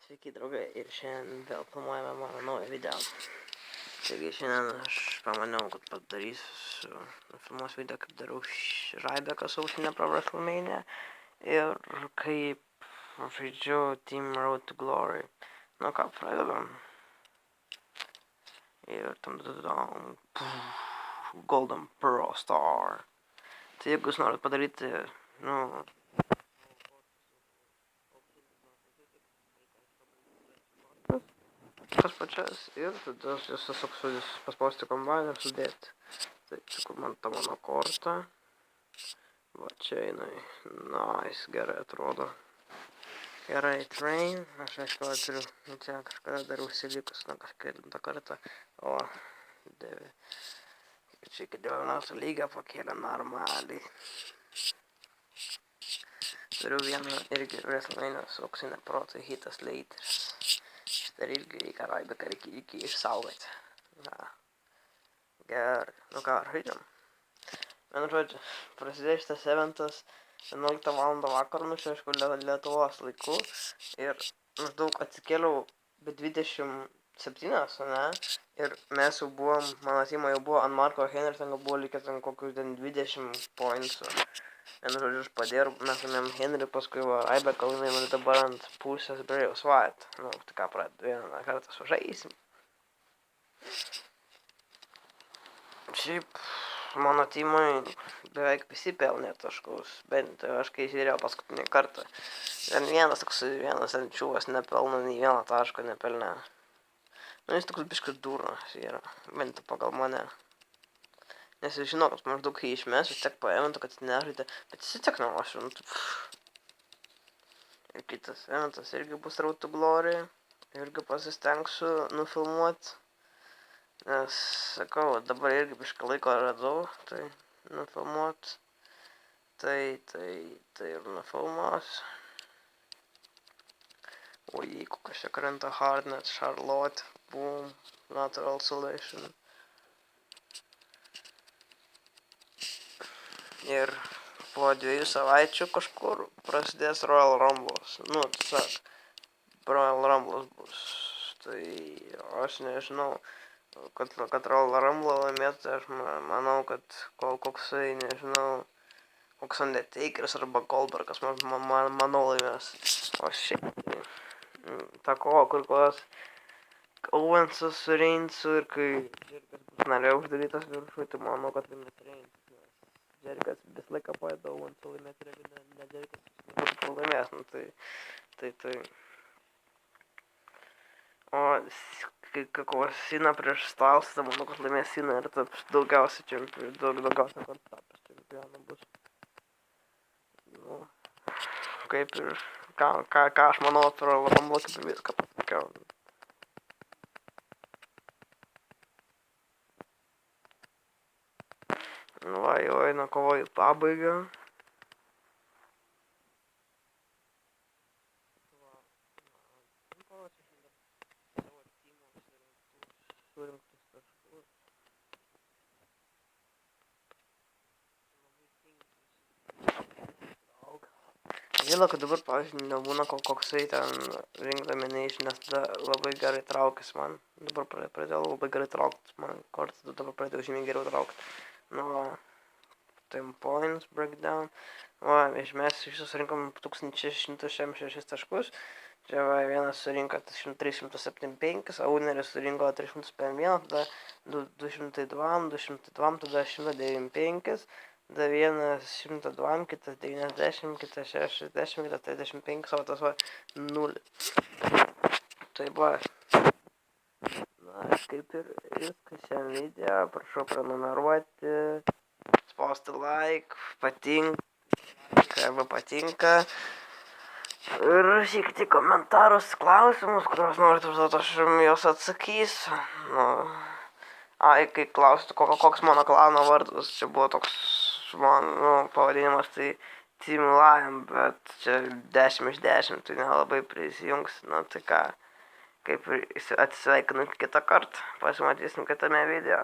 Sveiki draugai ir šiandien vėl filmuojame mano naują video. Taigi šiandien aš pamaniau, kad padarysiu, filmuosiu video, kaip darau Rybeką sausinę pro WrestleMania ir kaip žaidžiu Team Road to Glory. Nu ką, pradedam. Ir tam Golden Pro Star. Tai jeigu jūs norit padaryti, tas pačias ir tada jūs tiesiog paspausti kombandą ir sudėti. Tai čia kur man ta mano korta. Va čia jinai. Nice, gerai atrodo. Gerai, train. Aš aišku turiu, čia kažkada dar užsilikus, kažkaip kartą. O, čia iki 9 lygio pakėlė normaliai. Turiu vieną irgi WrestleMania auksinę protą hitas leiteris. Šitą irgi reikia Rybeką reikia išsaugoti. Gerai, nu ką, žaidžiam. Vienu žodžiu, prasidėjo šitas eventas 11 val. Vakaro, čia aišku Lietuvos laiku. Ir maždaug atsikėliau be 27, ne? Ir mes jau buvom, mano teama jau buvo ant Marko Henry, ten buvo likęs ten kokius 20 pointsų. Vienu žodžiu, aš padėjau, mes laimėjom Henry, paskui va Rybeką laimėjom ir dabar ant pusės Brejus Wyatt. Nu, tai ką, vieną kartą sužaisim. Šiaip, mano teamai beveik visi pelnė taškus, bent aš kai žiūrėjau paskutinį kartą. Vienas ančiuvas nepelno, nei vieną tašką nepelnė. Nu, jis toks biškas durnas yra, bent pagal mane. Nes jis žino, kad maždaug kai išmes, vis tiek paeventų, kad jis nežaidė, bet jis tiek nelošiu. Ir kitas eventas irgi bus Road to Glory, irgi pasistengsiu nufilmuoti. Nes, sakau, dabar irgi bišką laiko radau, tai nufilmuoti. Tai ir nufilmuosiu. O jeigu kažkiek krenta Hardnet, Charlotte, boom, Natural Selection. Ir po 2 savaičių kažkur prasidės Royal Rumbles. Nu, tiesiog, Royal Rumbles bus. Tai aš nežinau, kad Royal Rumble laimėtų, aš manau, kad koksai, nežinau, koks Undertakeris arba Goldbergas, manau laimės. O šiaip, ta kova, kur kovas Owensas su Reinsu ir kai Jerikas bus narė uždarytas viršui, tai manau, kad laimės Reinsas. Jerikas visą laiką padeda Owensą laimėti, ir jeigu ne Jerikas būtų pralaimėjęs, nu tai. O kai kovas Cena prieš Styles, tai manau, kad laimės Cena ir taps daugiausiai kartų tapęs čempionu bus. Nu, kaip ir, ką aš manau apie Royal Rumble, kaip ir viską pasakiau. Nu va, jau eina kovo į pabaigą. Gaila, kad dabar, pavyzdžiui, nebūna koksai ten ring domination, nes tada labai gerai traukis man. Dabar pradėjau labai gerai trauktis man kortas, dabar pradėjau žymiai geriau traukti. Nu va, 10 points breakdown. Va, mes iš viso surinkom 1666 taškus. Čia va, vienas surinko 375, Auneris surinko 351, tada 202, tada 195. Tada vienas 102, kitas 90, kitas 60, kitas 35, o tas va 0. Tai va. Na, kaip ir viskas šiam video, prašau prenumeruoti, spausti like, patinka. Ir rašykite komentarus, klausimus, kuriuos norite užduoti, aš juos atsakysiu. Kai klausite, koks mano klano vardas, čia buvo toks mano pavadinimas, tai Team Lion, bet čia 10 iš 10, tai nelabai prisijungs, tai ką, kaip ir atsisveikinu kitą kartą, pasimatysim kitame video.